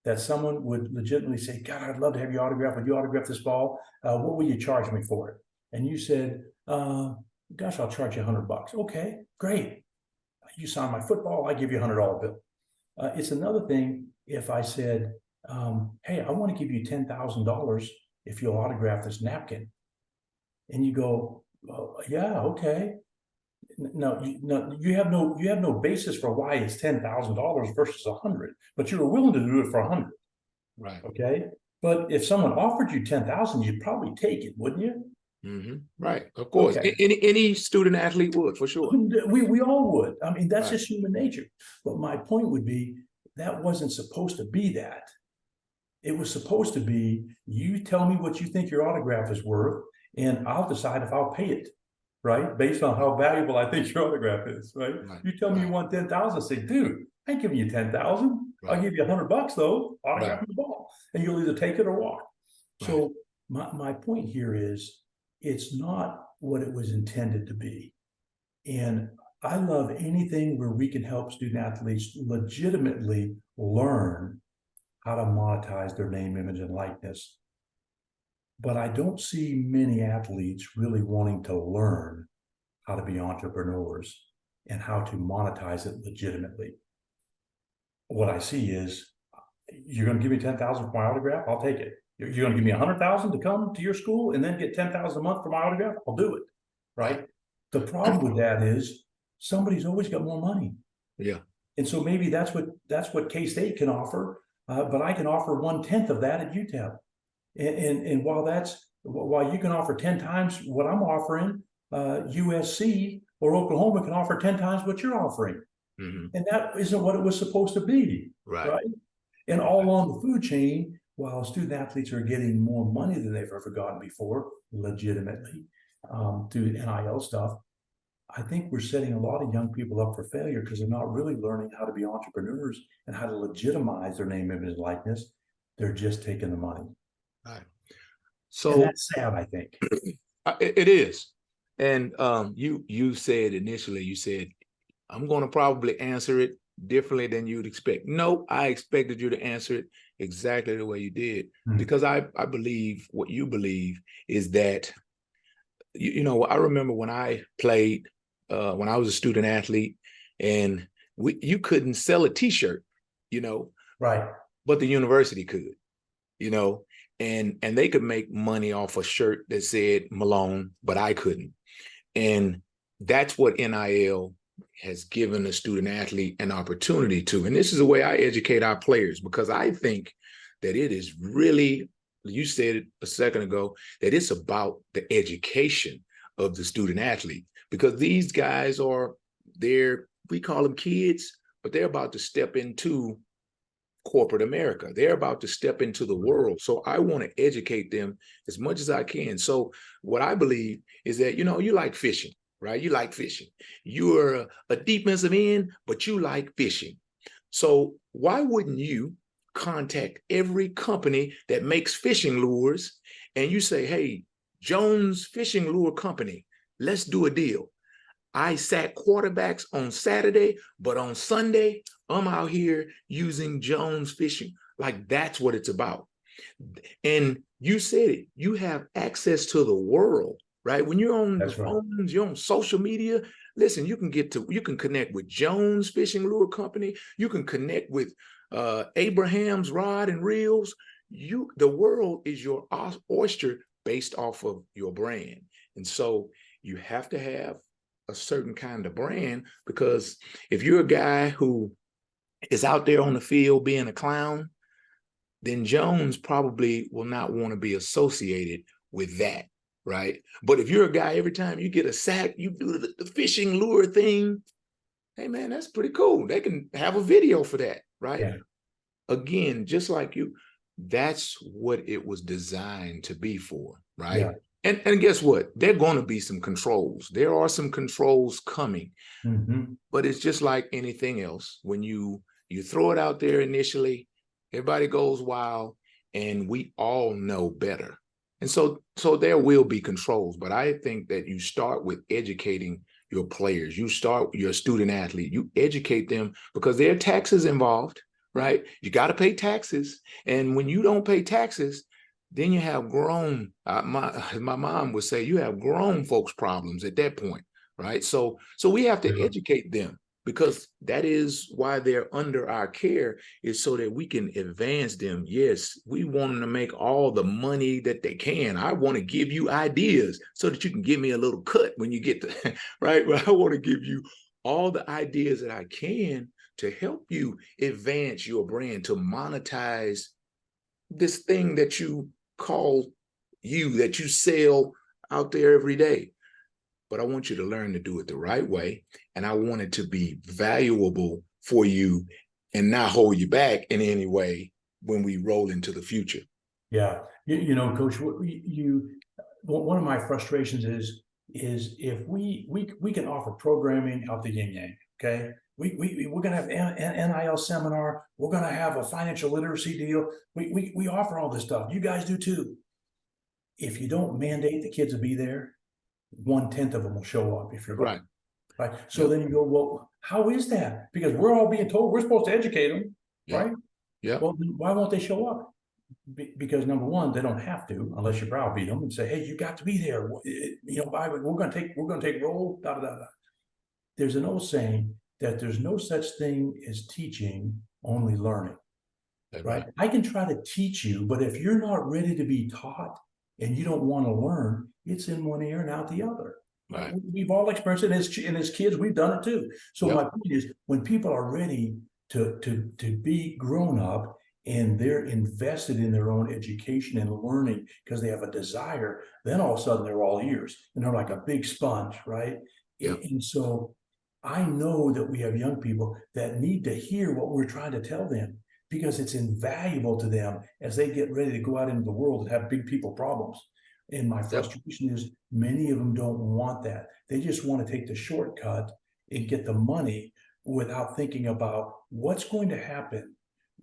that someone would legitimately say, God, I'd love to have your autograph. Would you autograph this ball? What will you charge me for it? And you said, gosh, I'll charge you $100. Okay, great. You sign my football, I give you $100 bill. It's another thing if I said, hey, I want to give you $10,000 if you'll autograph this napkin. And you go, well, yeah, okay. No, you have no basis for why it's $10,000 versus $100, but you were willing to do it for $100. Right. Okay. But if someone offered you $10,000, you'd probably take it, wouldn't you? Mm-hmm. Right. Of course. Okay. Any student athlete would, for sure. We all would. I mean, that's just human nature. But my point would be that wasn't supposed to be that. It was supposed to be, you tell me what you think your autograph is worth, and I'll decide if I'll pay it, right? Based on how valuable I think your autograph is, right? You tell me you want 10,000, say, dude, I ain't giving you 10,000. I'll give you $100 though, autograph the ball, and you'll either take it or walk. So my point here is, it's not what it was intended to be. And I love anything where we can help student athletes legitimately learn how to monetize their name, image, and likeness. But I don't see many athletes really wanting to learn how to be entrepreneurs and how to monetize it legitimately. What I see is, you're going to give me 10,000 for my autograph? I'll take it. You're going to give me 100,000 to come to your school and then get 10,000 a month for my autograph? I'll do it. Right. The problem with that is somebody's always got more money. Yeah. And so maybe that's what K-State can offer, but I can offer 1/10 of that at UTEP. And while you can offer 10 times what I'm offering, USC or Oklahoma can offer 10 times what you're offering. Mm-hmm. And that isn't what it was supposed to be. Right. And all along the food chain, while student athletes are getting more money than they've ever gotten before, legitimately, through NIL stuff, I think we're setting a lot of young people up for failure because they're not really learning how to be entrepreneurs and how to legitimize their name, image, and likeness. They're just taking the money. Right. So and that's sad, I think. It is. And you said initially, you said, I'm going to probably answer it differently than you'd expect. No, I expected you to answer it exactly the way you did, because I believe what you believe is that, I remember when I played, when I was a student athlete, and you couldn't sell a t-shirt, right. But the university could, and they could make money off a shirt that said Malone, but I couldn't. And that's what NIL has given a student athlete an opportunity to. And this is the way I educate our players, because I think that it is really, you said it a second ago, that it's about the education of the student athlete, because these guys we call them kids, but they're about to step into corporate America. They're about to step into the world. So I want to educate them as much as I can. So what I believe is that, you like fishing, right? You like fishing. You're a defensive end, but you like fishing. So why wouldn't you contact every company that makes fishing lures and you say, hey, Jones Fishing Lure Company, let's do a deal. I sack quarterbacks on Saturday, but on Sunday, I'm out here using Jones Fishing. Like, that's what it's about. And you said it, you have access to the world, right? When you're on the phones, you're on social media. Listen, you can connect with Jones Fishing Lure Company. You can connect with Abraham's Rod and Reels. The world is your oyster based off of your brand. And so you have to have a certain kind of brand, because if you're a guy who is out there on the field being a clown, then Jones probably will not want to be associated with that, right? But if you're a guy, every time you get a sack, you do the fishing lure thing, hey man, that's pretty cool. They can have a video for that, right? Yeah. Again, just like you, that's what it was designed to be for, right? Yeah. And guess what? There are going to be some controls. There are some controls coming, but it's just like anything else. When you throw it out there initially, everybody goes wild, and we all know better. And so there will be controls, but I think that you start with educating your players. You start with your student athlete. You educate them, because there are taxes involved, right? You got to pay taxes. And when you don't pay taxes, then you have grown, my mom would say, you have grown folks problems at that point, right? So we have to educate them, because that is why they're under our care, is so that we can advance them. Yes, we want them to make all the money that they can. I want to give you ideas so that you can give me a little cut when you get to, right? But I want to give you all the ideas that I can to help you advance your brand, to monetize this thing that you call that you sell out there every day. But I want you to learn to do it the right way. And I want it to be valuable for you and not hold you back in any way when we roll into the future. Yeah. Coach, one of my frustrations is if we can offer programming out the yin yang, okay? We're going to have an NIL seminar. We're going to have a financial literacy deal. We offer all this stuff. You guys do too. If you don't mandate the kids to be there, 1/10 of them will show up if you're right. Right. So then you go, well, how is that? Because we're all being told we're supposed to educate them, right? Yeah. Well, why won't they show up? Because number one, they don't have to, unless you browbeat them and say, hey, you got to be there. We're going to take roll. Da da da da. There's an old saying that there's no such thing as teaching, only learning. That's right? right. I can try to teach you, but if you're not ready to be taught and you don't want to learn, it's in one ear and out the other. Right. We've all experienced it, and as kids, we've done it too. So Yep. my point is, when people are ready to be grown up and they're invested in their own education and learning because they have a desire, then all of a sudden they're all ears and they're like a big sponge, right? Yep. And so I know that we have young people that need to hear what we're trying to tell them because it's invaluable to them as they get ready to go out into the world and have big people problems. And my frustration is many of them don't want that. They just want to take the shortcut and get the money without thinking about what's going to happen.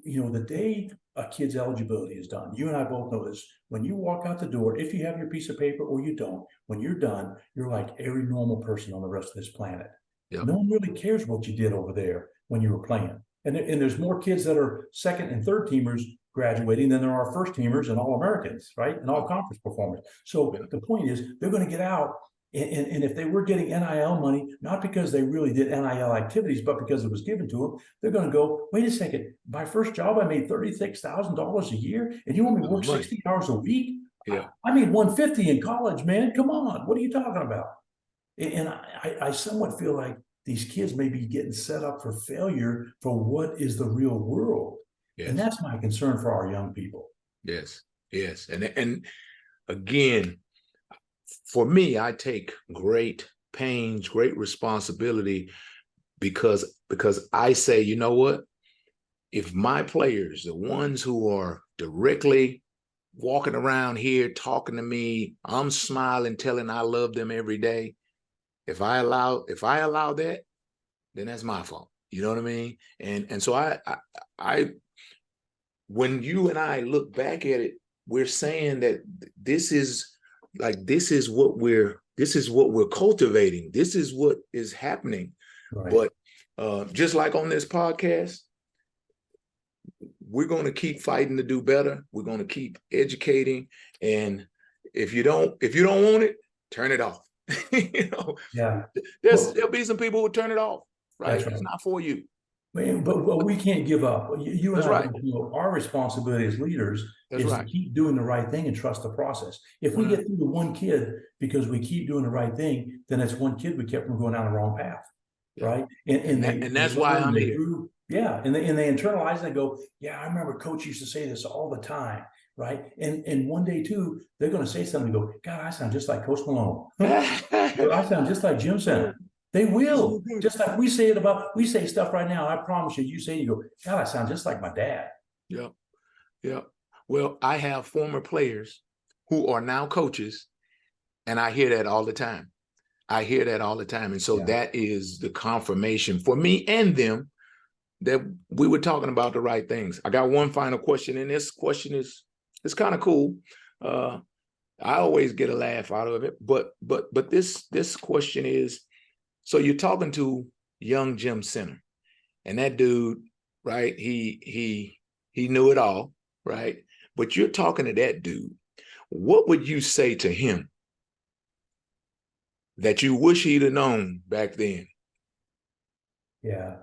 You know, the day a kid's eligibility is done, you and I both know this. When you walk out the door, if you have your piece of paper or you don't, when you're done, you're like every normal person on the rest of this planet. Yep. No one really cares what you did over there when you were playing. And there's more kids that are second and third teamers graduating than there are first teamers and all Americans, right? And all conference performers. So the point is they're going to get out. And if they were getting NIL money, not because they really did NIL activities, but because it was given to them, they're going to go, wait a second, my first job, I made $36,000 a year and you want me to work 60 hours a week? Yeah. I made 150 in college, man. Come on. What are you talking about? And I somewhat feel like these kids may be getting set up for failure for what is the real world. Yes. And that's my concern for our young people. Yes. Yes. And again, for me, I take great pains, great responsibility because I say, you know what? If my players, the ones who are directly walking around here talking to me, I'm smiling, telling I love them every day. If I allow that, then that's my fault. You know what I mean? And so I when you and I look back at it, we're saying that this is what we're cultivating. This is what is happening. Right. But just like on this podcast, we're going to keep fighting to do better. We're going to keep educating. And if you don't want it, turn it off. You know, there'll be some people who turn it off. Right? It's not for you. But we can't give up. You and I, our responsibility as leaders is to keep doing the right thing and trust the process. If we get through to one kid because we keep doing the right thing, then it's one kid we kept from going down the wrong path, right? And that's why I'm here. And they internalize and they go, yeah, I remember Coach used to say this all the time, right? And one day too, they're going to say something and go, God, I sound just like Coach Malone. I sound just like Jim Center. They will, just like we say stuff right now. I promise you, you say, you go, God, I sound just like my dad. Yeah. Yeah. Well, I have former players who are now coaches, and I hear that all the time. And so that is the confirmation for me and them that we were talking about the right things. I got one final question, and this question is kind of cool. I always get a laugh out of it, but this question is, so you're talking to young Jim Center, and that dude, right? He knew it all, right? But you're talking to that dude. What would you say to him that you wish he'd have known back then? Yeah,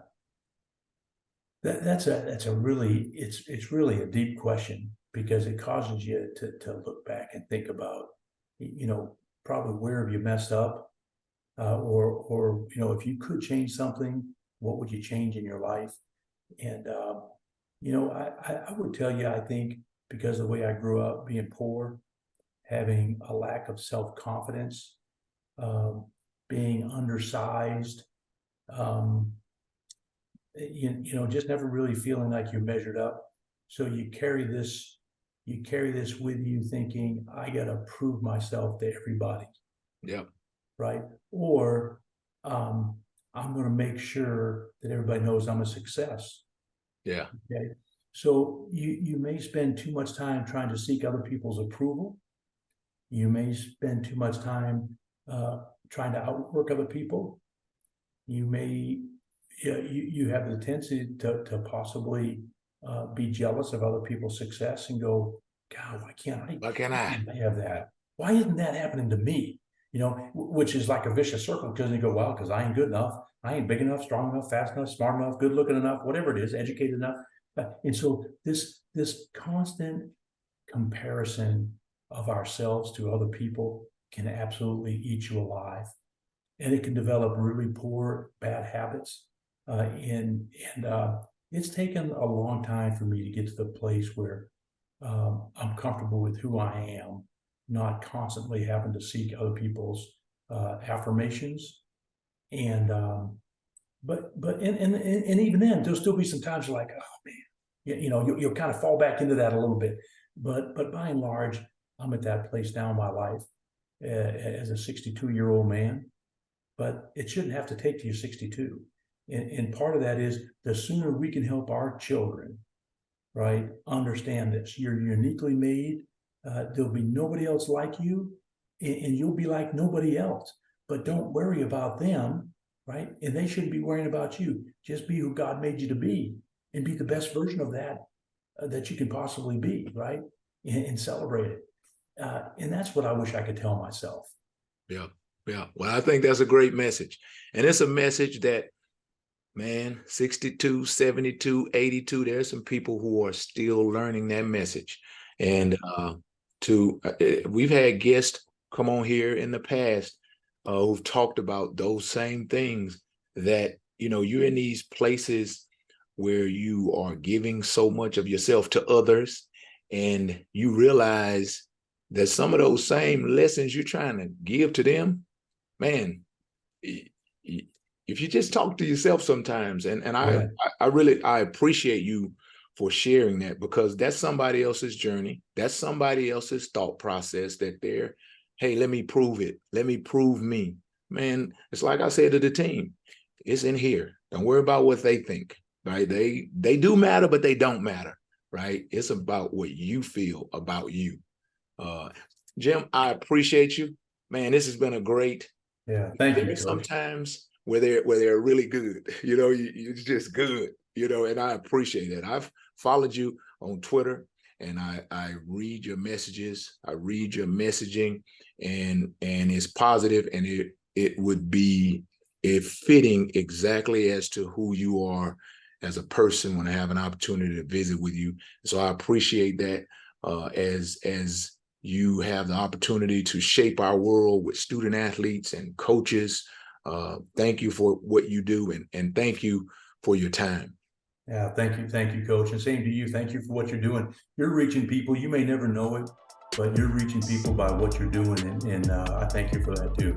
that's a really it's really a deep question because it causes you to look back and think about, you know, probably where have you messed up. Or you know, if you could change something, what would you change in your life? And you know, I would tell you, I think because of the way I grew up, being poor, having a lack of self-confidence, being undersized, you know, just never really feeling like you measured up. So you carry this with you, thinking I got to prove myself to everybody. Yeah. Right? Or I'm going to make sure that everybody knows I'm a success. Yeah. Okay. So you may spend too much time trying to seek other people's approval. You may spend too much time trying to outwork other people. You may you have the tendency to possibly be jealous of other people's success and go, God, why can't I have that? Why isn't that happening to me? You know, which is like a vicious circle because you go, well, because I ain't good enough. I ain't big enough, strong enough, fast enough, smart enough, good looking enough, whatever it is, educated enough. And so this constant comparison of ourselves to other people can absolutely eat you alive, and it can develop really poor, bad habits. It's taken a long time for me to get to the place where I'm comfortable with who I am, not constantly having to seek other people's affirmations. And even then, there'll still be some times you're like, oh man, you'll kind of fall back into that a little bit. But by and large, I'm at that place now in my life as a 62-year-old man. But it shouldn't have to take to you 62. And part of that is the sooner we can help our children, right, understand this. You're uniquely made. There'll be nobody else like you, and you'll be like nobody else. But don't worry about them, right? And they shouldn't be worrying about you. Just be who God made you to be, and be the best version of that that you can possibly be, right? And celebrate it. And that's what I wish I could tell myself. Yeah. Yeah. Well, I think that's a great message. And it's a message that, man, 62, 72, 82, there's some people who are still learning that message. And we've had guests come on here in the past who've talked about those same things, that, you're in these places where you are giving so much of yourself to others, and you realize that some of those same lessons you're trying to give to them, man, if you just talk to yourself sometimes, and Yeah. I appreciate you for sharing that, because that's somebody else's journey. That's somebody else's thought process that hey, let me prove it. Let me prove me. Man, it's like I said to the team, it's in here. Don't worry about what they think, right? They do matter, but they don't matter, right? It's about what you feel about you. Jim, I appreciate you. Man, this has been a great. Yeah, thank you, There's Coach. sometimes where they're really good, you're just good, and I appreciate that. I've followed you on Twitter, and I read your messages, I read your messaging, and it's positive, and it would be fitting exactly as to who you are as a person when I have an opportunity to visit with you. So I appreciate that as you have the opportunity to shape our world with student athletes and coaches. Thank you for what you do, and thank you for your time. Yeah, thank you, Coach. And same to you. Thank you for what you're doing. You're reaching people. You may never know it, but you're reaching people by what you're doing, and I thank you for that too.